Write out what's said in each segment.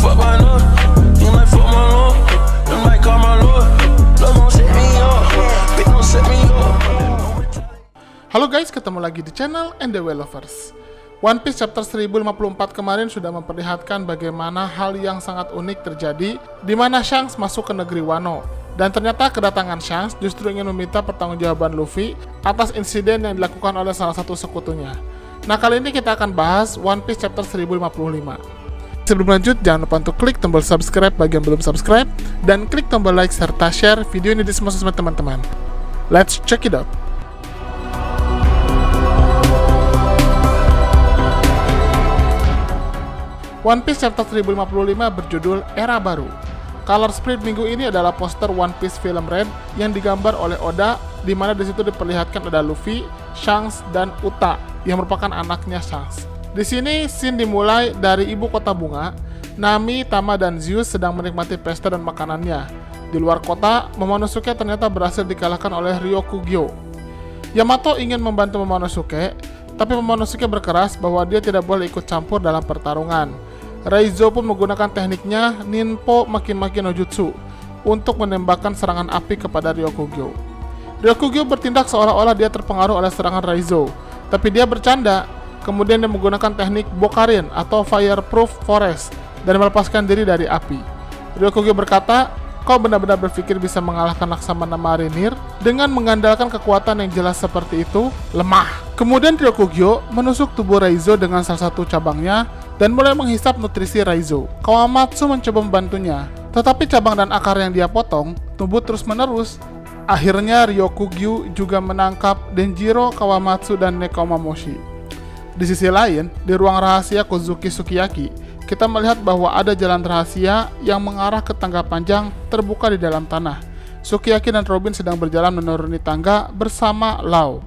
fuck my love. You might fuck my love. You might call my love. Love gon' set me up. Bitch gon' set me up. Halo guys, ketemu lagi di channel NDW Lovers. One Piece chapter 1054 kemarin sudah memperlihatkan bagaimana hal yang sangat unik terjadi di mana Shanks masuk ke negeri Wano. Dan ternyata kedatangan Shanks justru ingin meminta pertanggungjawaban Luffy atas insiden yang dilakukan oleh salah satu sekutunya. Nah, kali ini kita akan bahas One Piece chapter 1055. Sebelum lanjut, jangan lupa untuk klik tombol subscribe bagi yang belum subscribe dan klik tombol like serta share video ini di semua sosmed teman-teman. Let's check it out. One Piece chapter 1055 berjudul Era Baru. Color spread minggu ini adalah poster One Piece film Red yang digambar oleh Oda, di mana di situ diperlihatkan ada Luffy, Shanks, dan Uta yang merupakan anaknya Shanks. Di sini scene dimulai dari ibu kota bunga. Nami, Tama, dan Zeus sedang menikmati pesta dan makanannya. Di luar kota, Momonosuke ternyata berhasil dikalahkan oleh Ryokugyo. Yamato ingin membantu Momonosuke, tapi Momonosuke berkeras bahwa dia tidak boleh ikut campur dalam pertarungan. Raizo pun menggunakan tekniknya Ninpo Maki-Maki no Jutsu untuk menembakkan serangan api kepada Ryokugyo. Ryokugyo bertindak seolah-olah dia terpengaruh oleh serangan Raizo, tapi dia bercanda. Kemudian dia menggunakan teknik Bokarin atau Fireproof Forest dan melepaskan diri dari api. Ryokugyo berkata, "Kau benar-benar berpikir bisa mengalahkan Laksamana Marinir dengan mengandalkan kekuatan yang jelas seperti itu? Lemah." Kemudian Ryokugyo menusuk tubuh Raizo dengan salah satu cabangnya dan mulai menghisap nutrisi Raizo. Kawamatsu mencoba membantunya, tetapi cabang dan akar yang dia potong tumbuh terus-menerus. Akhirnya Ryokugyo juga menangkap Denjiro, Kawamatsu, dan Nekomamushi. Di sisi lain, di ruang rahasia Kozuki Sukiyaki, kita melihat bahwa ada jalan rahasia yang mengarah ke tangga panjang terbuka di dalam tanah. Sukiyaki dan Robin sedang berjalan menuruni tangga bersama Lau.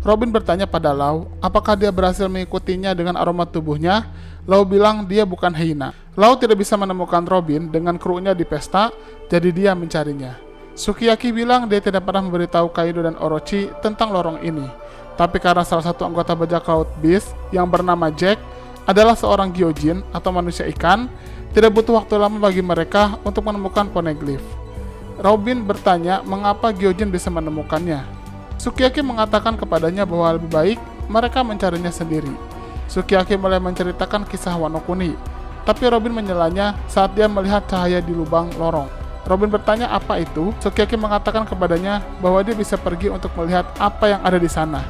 Robin bertanya pada Lau, apakah dia berhasil mengikutinya dengan aroma tubuhnya. Lau bilang dia bukan hyena. Lau tidak bisa menemukan Robin dengan krunya di pesta, jadi dia mencarinya. Sukiyaki bilang dia tidak pernah memberitahu Kaido dan Orochi tentang lorong ini. Tapi karena salah satu anggota bajak laut Beast yang bernama Jack adalah seorang Gyojin atau manusia ikan, tidak butuh waktu lama bagi mereka untuk menemukan poneglyph. Robin bertanya mengapa Gyojin bisa menemukannya. Sukiyaki mengatakan kepadanya bahwa lebih baik mereka mencarinya sendiri. Sukiyaki mulai menceritakan kisah Wano Kuni, tapi Robin menyelanya saat dia melihat cahaya di lubang lorong. Robin bertanya apa itu. Sukiyaki mengatakan kepadanya bahwa dia bisa pergi untuk melihat apa yang ada di sana,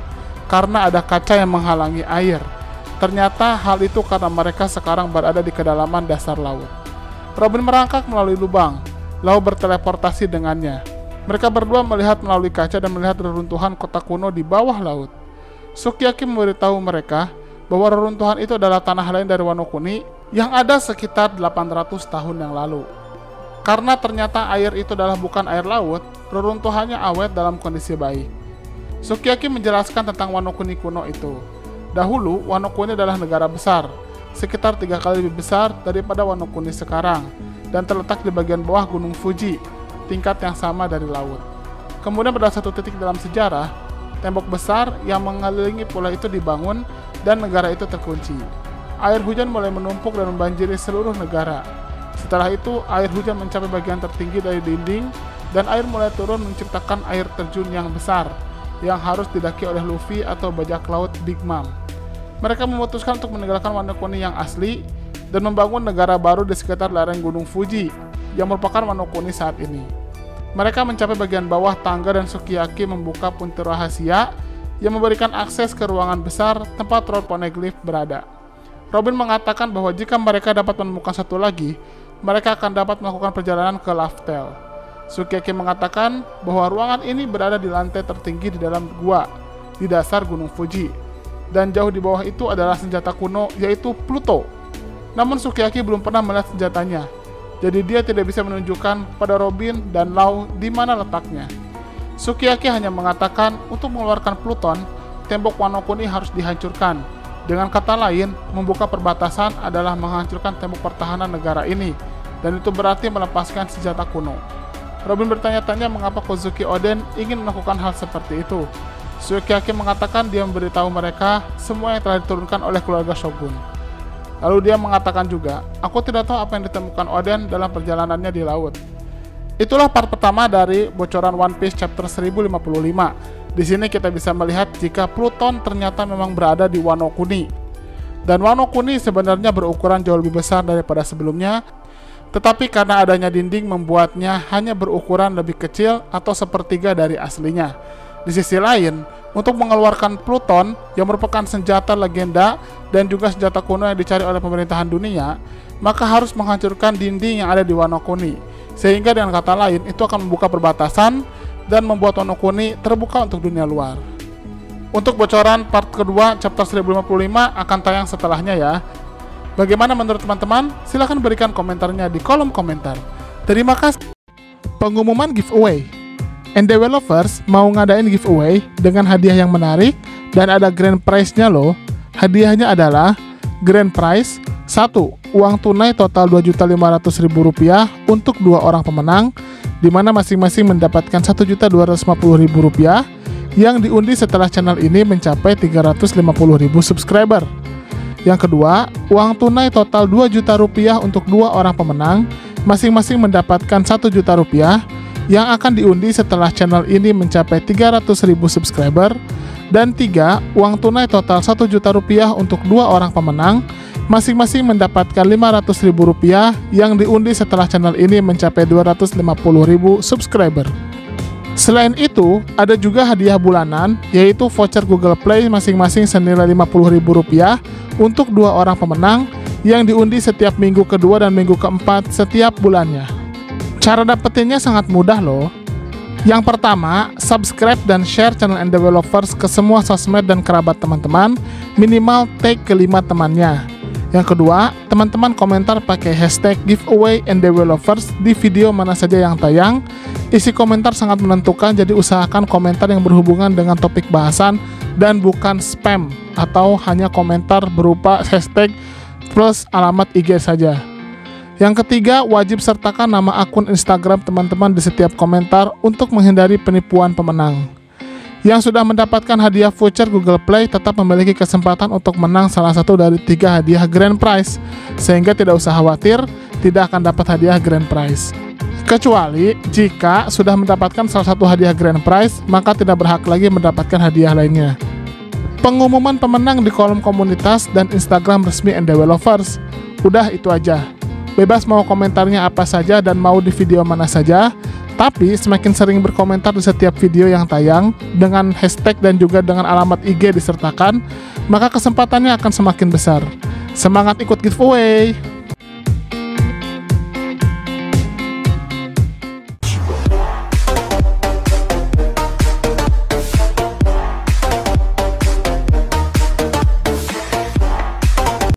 karena ada kaca yang menghalangi air. Ternyata hal itu karena mereka sekarang berada di kedalaman dasar laut. Robin merangkak melalui lubang, lalu berteleportasi dengannya. Mereka berdua melihat melalui kaca dan melihat reruntuhan kota kuno di bawah laut. Sukiyaki memberitahu mereka bahwa reruntuhan itu adalah tanah lain dari Wano Kuni yang ada sekitar 800 tahun yang lalu. Karena ternyata air itu adalah bukan air laut, reruntuhannya awet dalam kondisi baik. Sukiyaki menjelaskan tentang Wano Kuni kuno itu. Dahulu, Wano Kuni adalah negara besar, sekitar 3 kali lebih besar daripada Wano Kuni sekarang, dan terletak di bagian bawah Gunung Fuji, tingkat yang sama dari laut. Kemudian pada satu titik dalam sejarah, tembok besar yang mengelilingi pulau itu dibangun dan negara itu terkunci. Air hujan mulai menumpuk dan membanjiri seluruh negara. Setelah itu, air hujan mencapai bagian tertinggi dari dinding dan air mulai turun menciptakan air terjun yang besar yang harus didaki oleh Luffy atau bajak laut Big Mom. Mereka memutuskan untuk meninggalkan Wano Kuni yang asli dan membangun negara baru di sekitar lereng Gunung Fuji yang merupakan Wano Kuni saat ini. Mereka mencapai bagian bawah tangga dan Sukiyaki membuka pintu rahasia yang memberikan akses ke ruangan besar tempat Road Poneglyph berada. Robin mengatakan bahwa jika mereka dapat menemukan satu lagi, mereka akan dapat melakukan perjalanan ke Laftel. Sukiyaki mengatakan bahwa ruangan ini berada di lantai tertinggi di dalam gua di dasar Gunung Fuji, dan jauh di bawah itu adalah senjata kuno yaitu Pluto. Namun Sukiyaki belum pernah melihat senjatanya, jadi dia tidak bisa menunjukkan pada Robin dan Lau di mana letaknya. Sukiyaki hanya mengatakan untuk mengeluarkan Pluton, tembok Wano Kuni harus dihancurkan. Dengan kata lain, membuka perbatasan adalah menghancurkan tembok pertahanan negara ini, dan itu berarti melepaskan senjata kuno. Robin bertanya-tanya mengapa Kozuki Oden ingin melakukan hal seperti itu. Sukiyaki mengatakan dia memberitahu mereka semua yang telah diturunkan oleh keluarga Shogun. Lalu dia mengatakan juga, aku tidak tahu apa yang ditemukan Oden dalam perjalanannya di laut. Itulah part pertama dari bocoran One Piece chapter 1055. Di sini kita bisa melihat jika Pluton ternyata memang berada di Wano Kuni. Dan Wano Kuni sebenarnya berukuran jauh lebih besar daripada sebelumnya, tetapi karena adanya dinding membuatnya hanya berukuran lebih kecil atau sepertiga dari aslinya. Di sisi lain, untuk mengeluarkan Pluton yang merupakan senjata legenda dan juga senjata kuno yang dicari oleh pemerintahan dunia, maka harus menghancurkan dinding yang ada di Wano Kuni. Sehingga dengan kata lain, itu akan membuka perbatasan dan membuat Wano Kuni terbuka untuk dunia luar. Untuk bocoran part kedua chapter 1055 akan tayang setelahnya ya. Bagaimana menurut teman-teman? Silahkan berikan komentarnya di kolom komentar. Terima kasih. Pengumuman giveaway. Endevelopers mau ngadain giveaway dengan hadiah yang menarik dan ada grand prize-nya loh. Hadiahnya adalah grand prize 1. Uang tunai total Rp2.500.000 untuk 2 orang pemenang, di mana masing-masing mendapatkan Rp1.250.000 yang diundi setelah channel ini mencapai 350.000 subscriber. Yang kedua, uang tunai total Rp2 juta untuk 2 orang pemenang, masing-masing mendapatkan Rp1 juta yang akan diundi setelah channel ini mencapai 300.000 subscriber. Dan 3, uang tunai total Rp1 juta untuk 2 orang pemenang, masing-masing mendapatkan Rp500.000 yang diundi setelah channel ini mencapai 250.000 subscriber. Selain itu, ada juga hadiah bulanan, yaitu voucher Google Play masing-masing senilai Rp50.000 untuk 2 orang pemenang yang diundi setiap minggu kedua dan minggu keempat setiap bulannya. Cara dapetinnya sangat mudah loh. Yang pertama, subscribe dan share channel Endevelopers ke semua sosmed dan kerabat teman-teman, minimal tag ke 5 temannya. Yang kedua, teman-teman komentar pakai hashtag giveaway Endevelopers di video mana saja yang tayang. Isi komentar sangat menentukan, jadi usahakan komentar yang berhubungan dengan topik bahasan dan bukan spam atau hanya komentar berupa hashtag plus alamat IG saja. Yang ketiga, wajib sertakan nama akun Instagram teman-teman di setiap komentar untuk menghindari penipuan pemenang. Yang sudah mendapatkan hadiah voucher Google Play tetap memiliki kesempatan untuk menang salah satu dari 3 hadiah grand prize, sehingga tidak usah khawatir tidak akan dapat hadiah grand prize. Kecuali jika sudah mendapatkan salah satu hadiah grand prize, maka tidak berhak lagi mendapatkan hadiah lainnya. Pengumuman pemenang di kolom komunitas dan Instagram resmi Endevelopers. Udah itu aja. Bebas mau komentarnya apa saja dan mau di video mana saja, tapi semakin sering berkomentar di setiap video yang tayang dengan hashtag dan juga dengan alamat IG disertakan, maka kesempatannya akan semakin besar. Semangat ikut giveaway!